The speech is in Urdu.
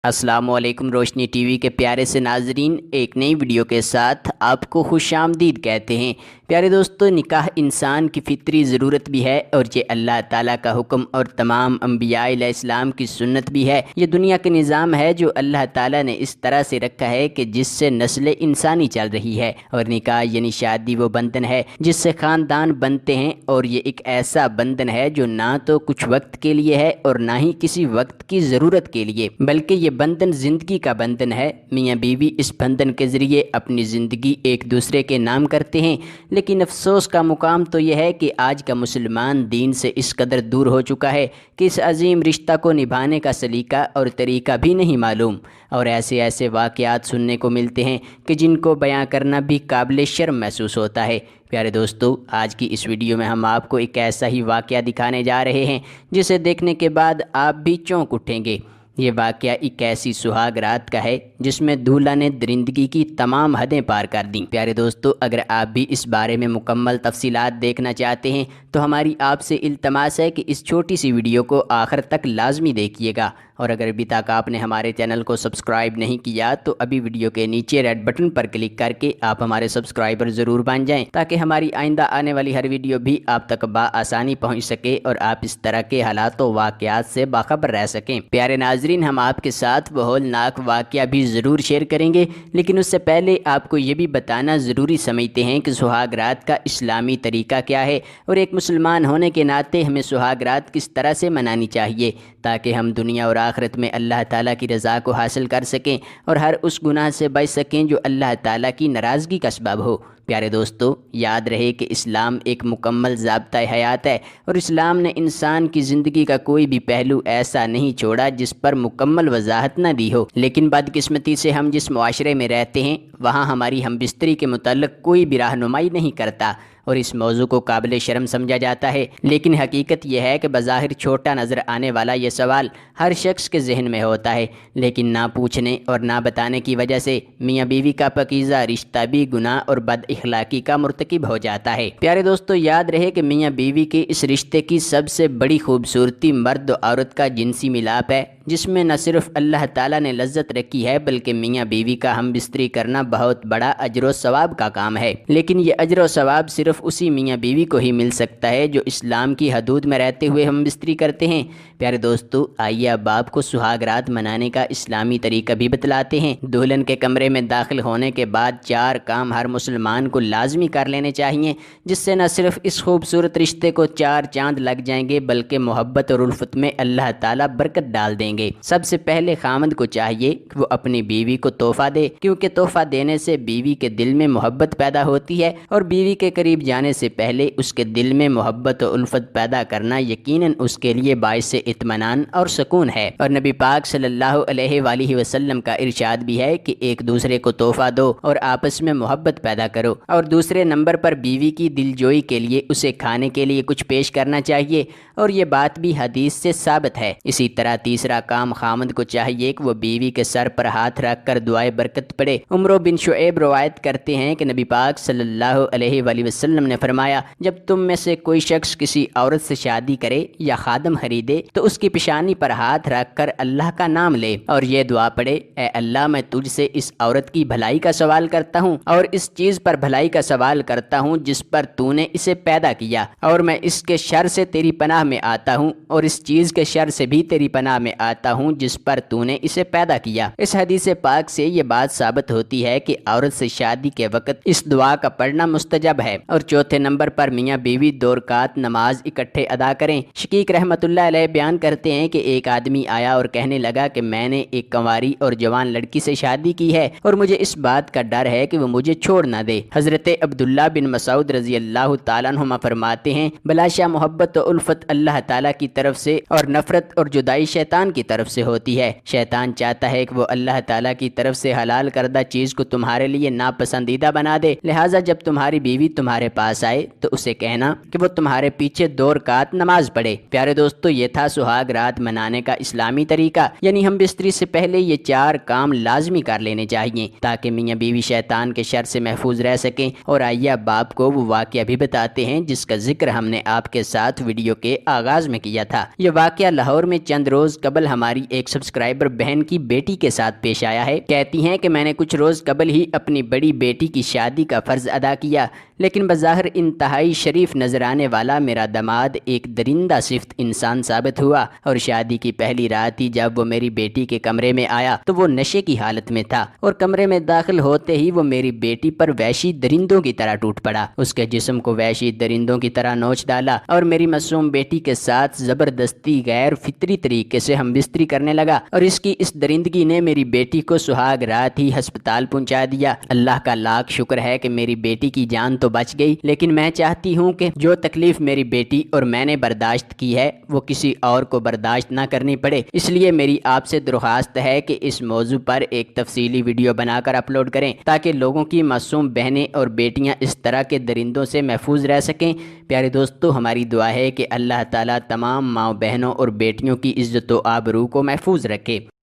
السلام علیکم روشنی ٹی وی کے پیارے سے ناظرین، ایک نئی ویڈیو کے ساتھ آپ کو خوش آمدید کہتے ہیں۔ پیارے دوستو، نکاح انسان کی فطری ضرورت بھی ہے اور یہ اللہ تعالیٰ کا حکم اور تمام انبیاء علیہ السلام کی سنت بھی ہے۔ یہ دنیا کا نظام ہے جو اللہ تعالیٰ نے اس طرح سے رکھا ہے کہ جس سے نسل انسانی چل رہی ہے، اور نکاح یعنی شادی وہ بندھن ہے جس سے خاندان بنتے ہیں، اور یہ ایک ایسا بندھن ہے جو نہ تو کچھ وقت کے لیے ہے اور نہ ہی کسی وقت کی ضرورت کے لیے، بلکہ یہ بندھن زندگی کا بندھن ہے۔ میاں بیوی اس بندھن کے ذریعے اپنی زندگی ایک دوسرے کے نام کرتے ہیں، لیکن افسوس کا مقام تو یہ ہے کہ آج کا مسلمان دین سے اس قدر دور ہو چکا ہے کہ اس عظیم رشتہ کو نبھانے کا سلیقہ اور طریقہ بھی نہیں معلوم، اور ایسے واقعات سننے کو ملتے ہیں کہ جن کو بیان کرنا بھی قابل شرم محسوس ہوتا ہے۔ پیارے دوستو، آج کی اس ویڈیو میں ہم آپ کو ایک ایسا ہی واقعہ دکھانے جا رہے ہیں جسے دیکھنے کے بعد آپ بھی چونک اٹھیں گے۔ یہ واقعہ ایک ایسی سہاگ رات کا ہے جس میں دولہا نے درندگی کی تمام حدیں پار کر دیں۔ پیارے دوستو، اگر آپ بھی اس بارے میں مکمل تفصیلات دیکھنا چاہتے ہیں تو ہماری آپ سے التماس ہے کہ اس چھوٹی سی ویڈیو کو آخر تک لازمی دیکھیے گا، اور اگر ابھی تک آپ نے ہمارے چینل کو سبسکرائب نہیں کیا تو ابھی ویڈیو کے نیچے ریڈ بٹن پر کلک کر کے آپ ہمارے سبسکرائبر ضرور بن جائیں، تاکہ ہماری آئندہ آنے والی ہر ویڈیو بھی آپ تک بآسانی پہنچ سکے اور آپ اس طرح کے حالات و واقعات سے باخبر رہ سکیں۔ پیارے ناظرین، ہم آپ کے ساتھ وہ ہولناک واقعہ بھی ضرور شیئر کریں گے، لیکن اس سے پہلے آپ کو یہ بھی بتانا ضروری سمجھتے ہیں کہ سہاگ رات کا اسلامی طریقہ کیا ہے، اور ایک مسلمان ہونے کے ناطے ہمیں سہاگ رات کس طرح سے منانی چاہیے تاکہ ہم دنیا اور آخرت میں اللہ تعالیٰ کی رضا کو حاصل کر سکیں اور ہر اس گناہ سے بچ سکیں جو اللہ تعالیٰ کی ناراضگی کا سبب ہو۔ پیارے دوستو، یاد رہے کہ اسلام ایک مکمل ضابطۂ حیات ہے، اور اسلام نے انسان کی زندگی کا کوئی بھی پہلو ایسا نہیں چھوڑا جس پر مکمل وضاحت نہ دی ہو، لیکن بدقسمتی سے ہم جس معاشرے میں رہتے ہیں وہاں ہماری ہم بستری کے متعلق کوئی بھی رہنمائی نہیں کرتا، اور اس موضوع کو قابل شرم سمجھا جاتا ہے۔ لیکن حقیقت یہ ہے کہ بظاہر چھوٹا نظر آنے والا یہ سوال ہر شخص کے ذہن میں ہوتا ہے، لیکن نہ پوچھنے اور نہ بتانے کی وجہ سے میاں بیوی کا پاکیزہ رشتہ بھی گناہ اور بد اخلاقی کا مرتکب ہو جاتا ہے۔ پیارے دوستو، یاد رہے کہ میاں بیوی کے اس رشتے کی سب سے بڑی خوبصورتی مرد و عورت کا جنسی ملاپ ہے، جس میں نہ صرف اللہ تعالیٰ نے لذت رکھی ہے بلکہ میاں بیوی کا ہم بستری کرنا بہت بڑا اجر و ثواب کا کام ہے۔ لیکن یہ اجر و ثواب صرف اسی میاں بیوی کو ہی مل سکتا ہے جو اسلام کی حدود میں رہتے ہوئے ہم بستری کرتے ہیں۔ پیارے دوستو، آئیے اب آپ کو سہاگ رات منانے کا اسلامی طریقہ بھی بتلاتے ہیں۔ دلہن کے کمرے میں داخل ہونے کے بعد 4 کام ہر مسلمان کو لازمی کر لینے چاہیے، جس سے نہ صرف اس خوبصورت رشتے کو 4 چاند لگ جائیں گے بلکہ محبت اور الفت میں اللہ تعالیٰ برکت ڈال دیں گے۔ سب سے پہلے خامند کو چاہیے کہ وہ اپنی بیوی کو تحفہ دے، کیونکہ تحفہ دینے سے بیوی کے دل میں محبت پیدا ہوتی ہے، اور بیوی کے قریب جانے سے پہلے اس کے دل میں محبت و الفت پیدا کرنا یقیناً اس کے لیے باعث اطمینان اور سکون ہے۔ اور نبی پاک صلی اللہ علیہ وآلہ وسلم کا ارشاد بھی ہے کہ ایک دوسرے کو تحفہ دو اور آپس میں محبت پیدا کرو، اور دوسرے نمبر پر بیوی کی دل جوئی کے لیے اسے کھانے کے لیے کچھ پیش کرنا چاہیے، اور یہ بات بھی حدیث سے ثابت ہے۔ اسی طرح تیسرا کام خامند کو چاہیے کہ وہ بیوی کے سر پر ہاتھ رکھ کر دعائے برکت پڑھے۔ عمرو بن شعیب روایت کرتے ہیں کہ نبی پاک صلی اللہ علیہ وآلہ وسلم نے فرمایا، جب تم میں سے کوئی شخص کسی عورت سے شادی کرے یا خادم خریدے تو اس کی پیشانی پر ہاتھ رکھ کر اللہ کا نام لے اور یہ دعا پڑھے، اے اللہ، میں تجھ سے اس عورت کی بھلائی کا سوال کرتا ہوں اور اس چیز پر بھلائی کا سوال کرتا ہوں جس پر تو نے اسے پیدا کیا، اور میں اس کے شر سے تیری پناہ میں آتا ہوں اور اس چیز کے شر سے بھی تیری پناہ میں آتا ہوں جس پر تو نے اسے پیدا کیا۔ اس حدیث پاک سے یہ بات ثابت ہوتی ہے کہ عورت سے شادی کے وقت اس دعا کا پڑھنا مستجب ہے۔ اور چوتھے نمبر پر میاں بیوی 2 رکعت نماز اکٹھے ادا کریں۔ شقیق رحمۃ اللہ علیہ بیان کرتے ہیں کہ ایک آدمی آیا اور کہنے لگا کہ میں نے ایک کنواری اور جوان لڑکی سے شادی کی ہے اور مجھے اس بات کا ڈر ہے کہ وہ مجھے چھوڑ نہ دے۔ حضرت عبداللہ بن مسعود رضی اللہ تعالیٰ عنہما فرماتے ہیں، بلاشا محبت و الفت اللہ تعالیٰ کی طرف سے اور نفرت اور جدائی شیطان کی طرف سے ہوتی ہے۔ شیطان چاہتا ہے کہ وہ اللہ تعالیٰ کی طرف سے حلال کردہ چیز کو تمہارے لیے ناپسندیدہ بنا دے، لہٰذا جب تمہاری بیوی تمہارے تمہارے پاس آئے تو اسے کہنا کہ وہ تمہارے پیچھے 2 رکعت نماز پڑھے۔ پیارے دوستو، یہ تھا سہاگ رات منانے کا اسلامی طریقہ، یعنی ہم بستری سے پہلے یہ 4 کام لازمی کر لینے چاہیے تاکہ میاں بیوی شیطان کے شر سے محفوظ رہ سکیں۔ اور آئیے اب آپ کو وہ واقعہ بھی بتاتے ہیں جس کا ذکر ہم نے آپ کے ساتھ ویڈیو کے آغاز میں کیا تھا۔ یہ واقعہ لاہور میں چند روز قبل ہماری ایک سبسکرائبر بہن کی بیٹی کے ساتھ پیش آیا ہے۔ کہتی ہیں کہ میں نے کچھ روز قبل ہی اپنی بڑی بیٹی کی شادی کا فرض ادا کیا، لیکن بظاہر انتہائی شریف نظر آنے والا میرا داماد ایک درندہ صفت انسان ثابت ہوا، اور شادی کی پہلی رات ہی جب وہ میری بیٹی کے کمرے میں آیا تو وہ نشے کی حالت میں تھا، اور کمرے میں داخل ہوتے ہی وہ میری بیٹی پر وحشی درندوں کی طرح ٹوٹ پڑا، اس کے جسم کو وحشی درندوں کی طرح نوچ ڈالا اور میری معصوم بیٹی کے ساتھ زبردستی غیر فطری طریقے سے ہم بستری کرنے لگا، اور اس کی اس درندگی نے میری بیٹی کو سہاگ رات ہی ہسپتال پہنچا دیا۔ اللہ کا لاکھ شکر ہے کہ میری بیٹی کی جان تو بچ گئی، لیکن میں چاہتی ہوں کہ جو تکلیف میری بیٹی اور میں نے برداشت کی ہے وہ کسی اور کو برداشت نہ کرنی پڑے، اس لیے میری آپ سے درخواست ہے کہ اس موضوع پر ایک تفصیلی ویڈیو بنا کر اپلوڈ کریں تاکہ لوگوں کی معصوم بہنیں اور بیٹیاں اس طرح کے درندوں سے محفوظ رہ سکیں۔ پیارے دوستو، ہماری دعا ہے کہ اللہ تعالیٰ تمام ماؤں بہنوں اور بیٹیوں کی عزت و آبرو کو محفوظ رکھے۔